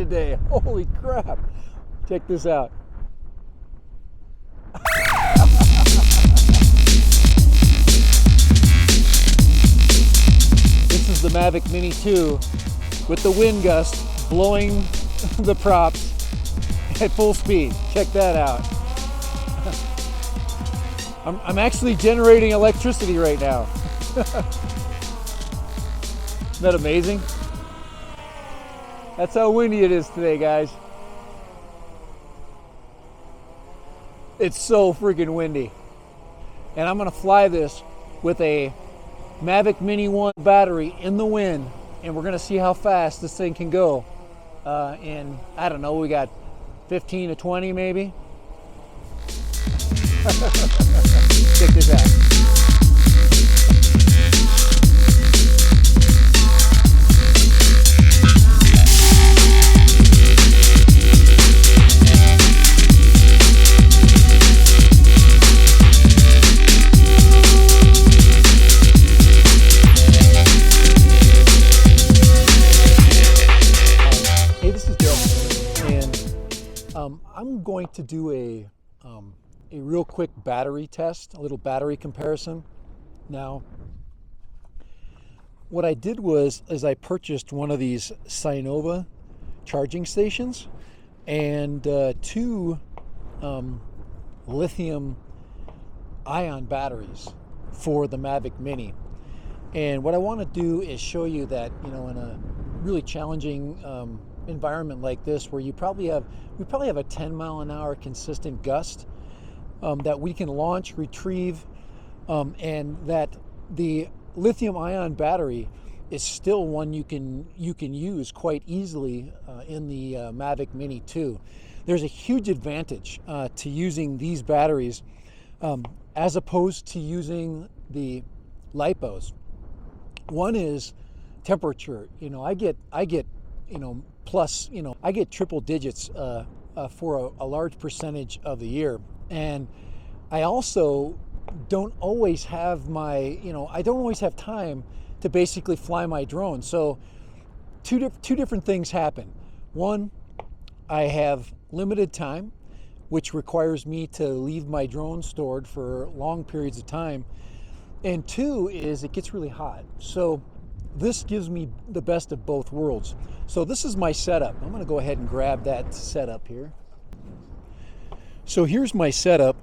today. Holy crap. Check this out. This is the Mavic Mini 2 with the wind gust blowing the props at full speed. Check that out. I'm actually generating electricity right now. Isn't that amazing? That's how windy it is today, guys. It's so freaking windy. And I'm gonna fly this with a Mavic Mini 1 battery in the wind, and we're gonna see how fast this thing can go. And I don't know, we got 15 to 20 maybe. Check this out. Hey, this is Joe, and I'm going to do a real quick battery test, a little battery comparison. Now, what I did was I purchased one of these Sinova charging stations and two lithium ion batteries for the Mavic Mini. And what I want to do is show you that, you know, in a really challenging environment like this, where we probably have a 10-mile-an-hour consistent gust, that we can launch, retrieve, and that the lithium-ion battery is still one you can use quite easily in the Mavic Mini 2. There's a huge advantage to using these batteries as opposed to using the lipos. One is temperature. You know, I get you know, plus, you know, I get triple digits for a large percentage of the year. And I also don't always have I don't always have time to basically fly my drone. So two different things happen. One, I have limited time, which requires me to leave my drone stored for long periods of time. And two is it gets really hot. So this gives me the best of both worlds. So this is my setup. I'm going to go ahead and grab that setup here. So here's my setup,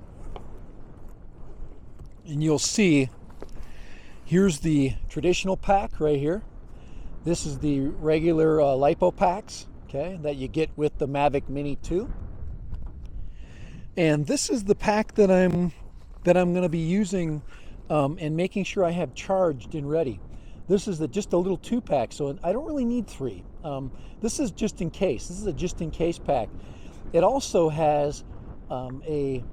and you'll see here's the traditional pack right here. This is the regular lipo packs, okay, that you get with the Mavic Mini 2. And this is the pack that I'm going to be using and making sure I have charged and ready. This is just a little 2-pack, so I don't really need 3. This is just in case. This is a just in case pack. It also has a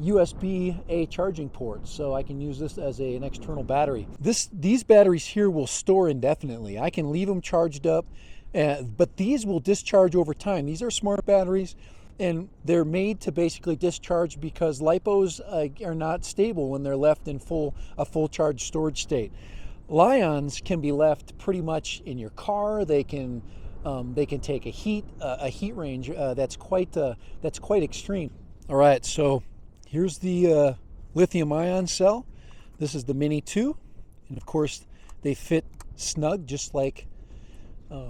USB-A charging port, so I can use this as an external battery. These batteries here will store indefinitely. I can leave them charged up, but these will discharge over time. These are smart batteries, and they're made to basically discharge because lipos are not stable when they're left in a full charge storage state. Lions can be left pretty much in your car. They can take a heat range that's quite extreme. All right, so here's the lithium ion cell. This is the Mini 2, and of course they fit snug just like the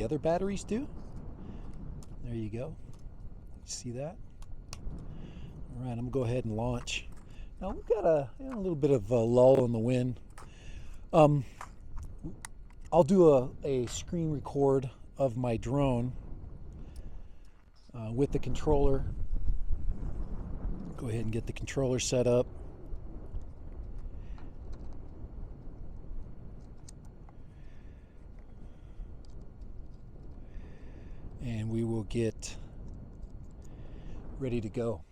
other batteries do. There you go. See that? All right, I'm gonna go ahead and launch. Now we've got a little bit of a lull in the wind. I'll do a screen record of my drone with the controller. Go ahead and get the controller set up. And we will get ready to go.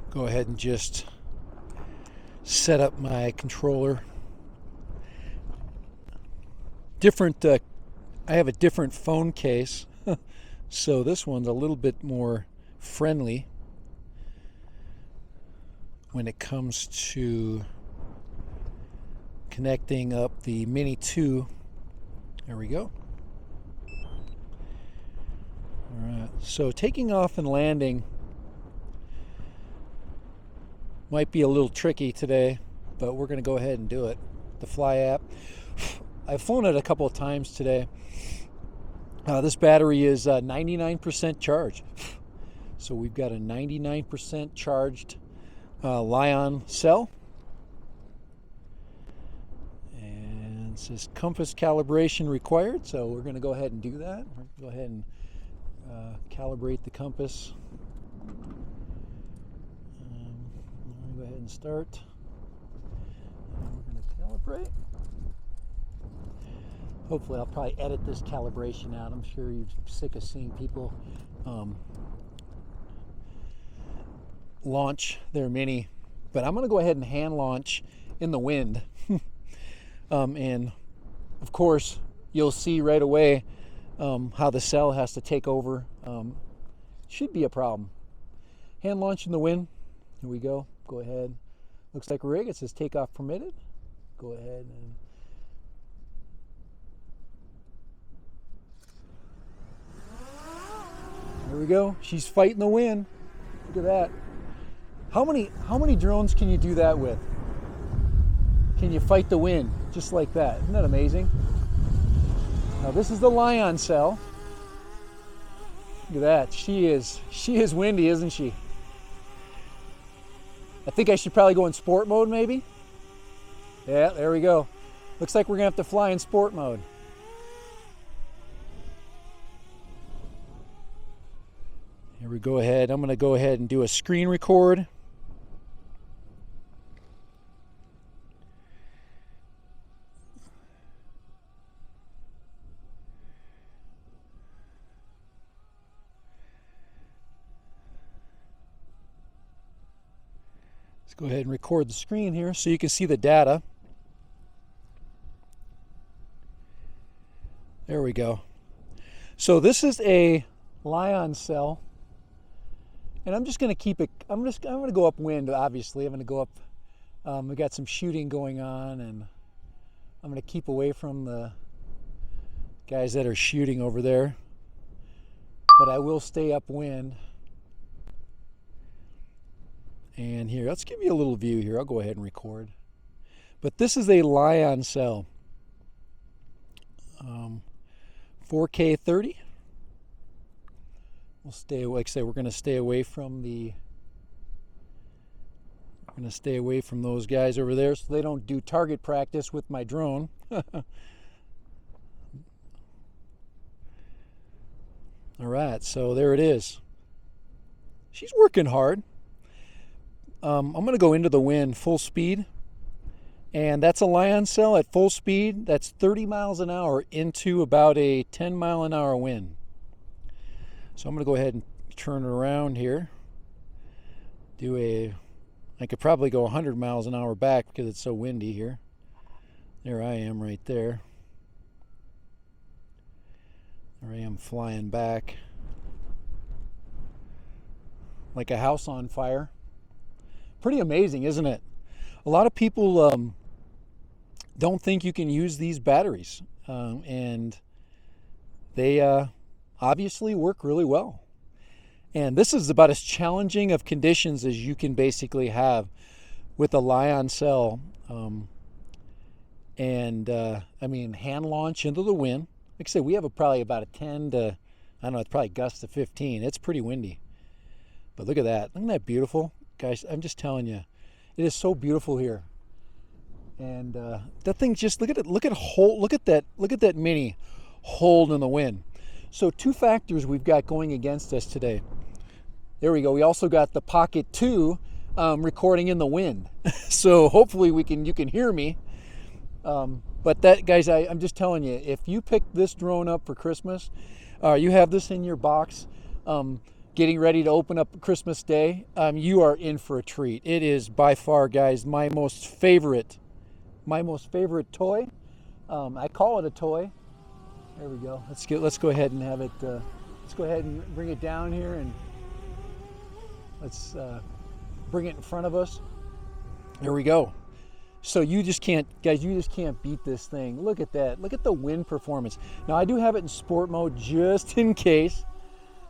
Go ahead and just set up my controller. Different I have a different phone case, so this one's a little bit more friendly when it comes to connecting up the Mini 2. There we go. All right, so taking off and landing might be a little tricky today, but we're going to go ahead and do it. The Fly app. I've flown it a couple of times today. This battery is 99% charged. So we've got a 99% charged Lithium cell. And it says compass calibration required, so we're going to go ahead and do that. Go ahead and calibrate the compass. Go ahead and start. And we're going to calibrate. Hopefully I'll probably edit this calibration out. I'm sure you're sick of seeing people launch their Mini, but I'm going to go ahead and hand launch in the wind. And of course you'll see right away how the cell has to take over. Should be a problem. Hand launch in the wind. Here we go. Go ahead. Looks like a rig. It says takeoff permitted. Go ahead and there we go. She's fighting the wind. Look at that. How many drones can you do that with? Can you fight the wind just like that? Isn't that amazing? Now this is the Lithium cell. Look at that. She is windy, isn't she? I think I should probably go in sport mode maybe. Yeah, there we go. Looks like we're gonna have to fly in sport mode. Here we go ahead. I'm gonna go ahead and do a screen record. Let's go ahead and record the screen here so you can see the data. There we go. So this is a Lithium cell, and I'm just going to keep it. I'm going to go upwind. Obviously, I'm going to go up. We got some shooting going on, and I'm going to keep away from the guys that are shooting over there. But I will stay upwind. And here, let's give you a little view here. I'll go ahead and record. But this is a Lithium cell. 4K 30. We'll stay, like I say, we're going to stay away from those guys over there so they don't do target practice with my drone. All right, so there it is. She's working hard. I'm going to go into the wind full speed, and that's a Lithium cell at full speed. That's 30 miles an hour into about a 10 mile an hour wind. So I'm going to go ahead and turn it around here. I could probably go 100 miles an hour back because it's so windy here. There I am right there. There I am flying back like a house on fire. Pretty amazing, isn't it? A lot of people don't think you can use these batteries, and they obviously work really well. And this is about as challenging of conditions as you can basically have with a Lithium cell. I mean, hand launch into the wind. Like I said, we have probably about a 10 to, I don't know, it's probably gusts to 15. It's pretty windy. But look at that. Isn't that beautiful? Guys, I'm just telling you, it is so beautiful here. And that thing, just look at it. Look at that Mini hold in the wind. So two factors we've got going against us today. There we go. We also got the Pocket 2 recording in the wind. So hopefully you can hear me. But that, guys, I'm just telling you, if you pick this drone up for Christmas, you have this in your box, getting ready to open up Christmas Day, you are in for a treat. It is by far, guys, my most favorite toy. I call it a toy. There we go. Let's go ahead and have it. Let's go ahead and bring it down here, and let's bring it in front of us. There we go. So you just can't, guys, you just can't beat this thing. Look at that. Look at the wind performance. Now I do have it in sport mode just in case,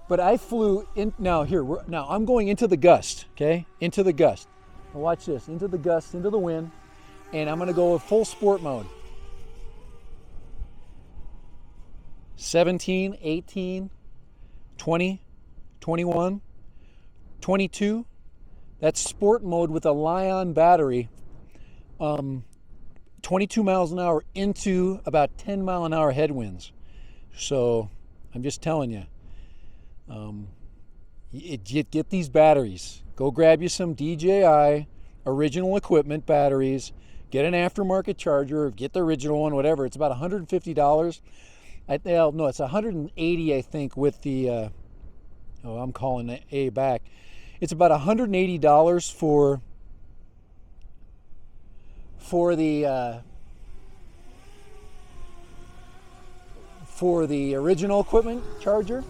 but I flew in. Now here, now I'm going into the gust. Okay, into the gust. Now watch this. Into the gust, into the wind, and I'm going to go with full sport mode. 17, 18, 20, 21, 22. That's sport mode with a Lithium battery. 22 miles an hour into about 10 mile an hour headwinds. So I'm just telling you, get these batteries. Go grab you some DJI original equipment batteries. Get an aftermarket charger. Get the original one, whatever. It's about $150. No, it's 180, I think, with the. I'm calling A back. It's about $180 for the original equipment charger,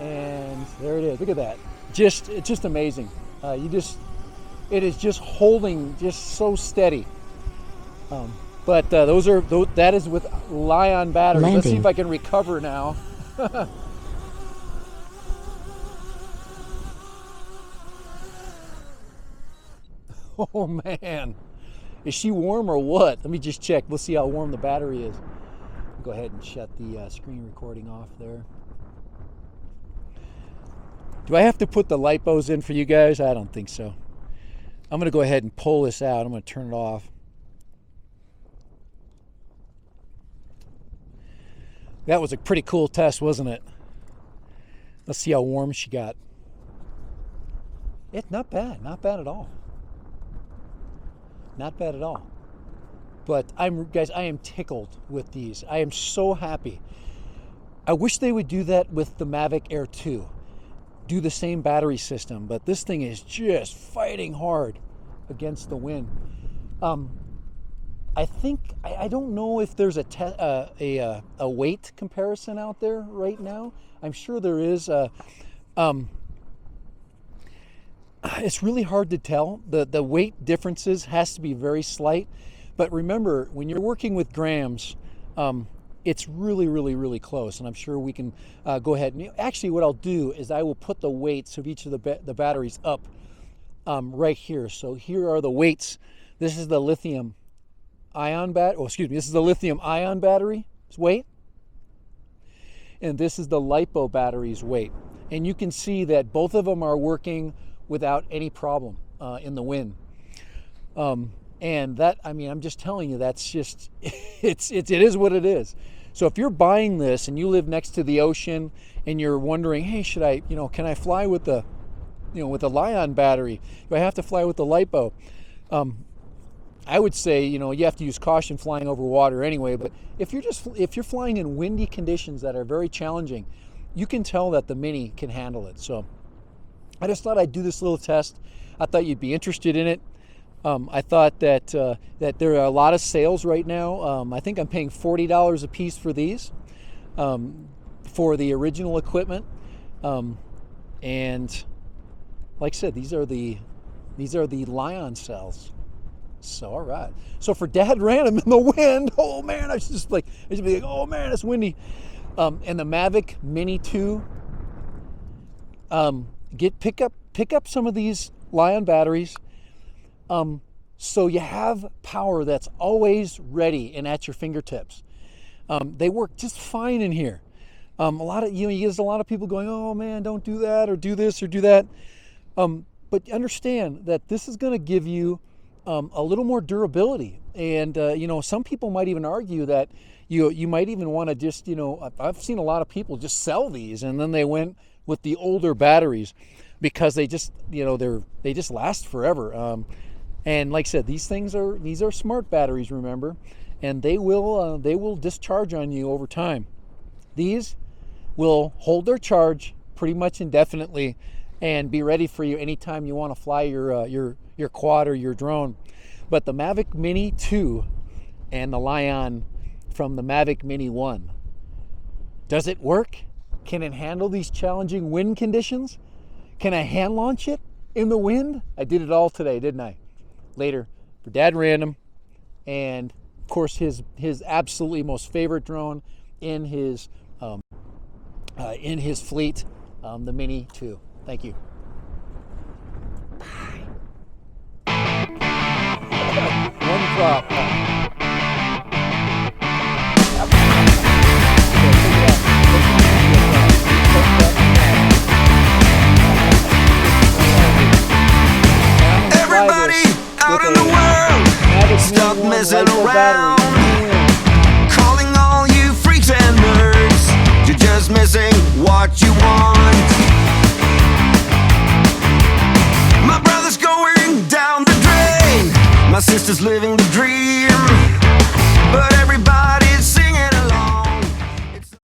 and there it is. Look at that. It's just amazing. It is just holding just so steady. But that is with Lithium batteries. Landing. Let's see if I can recover now. Oh man, is she warm or what? Let me just check. We'll see how warm the battery is. Go ahead and shut the screen recording off there. Do I have to put the lipos in for you guys? I don't think so. I'm gonna go ahead and pull this out. I'm gonna turn it off. That was a pretty cool test, wasn't it? Let's see how warm she got. It's not bad at all. Not bad at all. But guys, I am tickled with these. I am so happy. I wish they would do that with the Mavic Air 2. Do the same battery system, but this thing is just fighting hard against the wind. I think I don't know if there's a weight comparison out there right now. I'm sure there is. It's really hard to tell. The weight differences has to be very slight. But remember, when you're working with grams, it's really close. And I'm sure we can go ahead. And actually, what I'll do is I will put the weights of each of the batteries up right here. So here are the weights. This is the lithium ion this is the lithium ion battery's weight, and this is the lipo battery's weight. And you can see that both of them are working without any problem in the wind. And that, I mean, I'm just telling you, that's just it is what it is. So if you're buying this and you live next to the ocean and you're wondering, hey, should I, can I fly with the Lithium battery? Do I have to fly with the lipo? I would say, you have to use caution flying over water anyway, but if you're flying in windy conditions that are very challenging, you can tell that the Mini can handle it. So I just thought I'd do this little test. I thought you'd be interested in it. I thought that there are a lot of sales right now. I think I'm paying $40 a piece for these, for the original equipment. And like I said, these are the Lithium cells. So, all right. So for Dad Random in the wind, oh man, I just be like, oh man, it's windy. And the Mavic Mini 2, pick up some of these Lithium batteries. So you have power that's always ready and at your fingertips. They work just fine in here. You get a lot of people going, oh man, don't do that or do this or do that. But understand that this is going to give you a little more durability. And, some people might even argue that you might even want to just, I've seen a lot of people just sell these and then they went with the older batteries because they just, they just last forever. And like I said, these are smart batteries, remember, and they will discharge on you over time. These will hold their charge pretty much indefinitely and be ready for you anytime you want to fly your quad or your drone. But the Mavic Mini 2 and the Lithium from the Mavic Mini 1, Does it work? Can it handle these challenging wind conditions? Can I hand launch it in the wind? I did it all today, didn't I? Later, for Dad Random, and of course his absolutely most favorite drone in his fleet, the Mini 2. Thank you. One drop. Everybody out in the world, stop messing around. Calling all you freaks and nerds, you're just missing what you want. My brother's going down the drain, my sister's living the dream.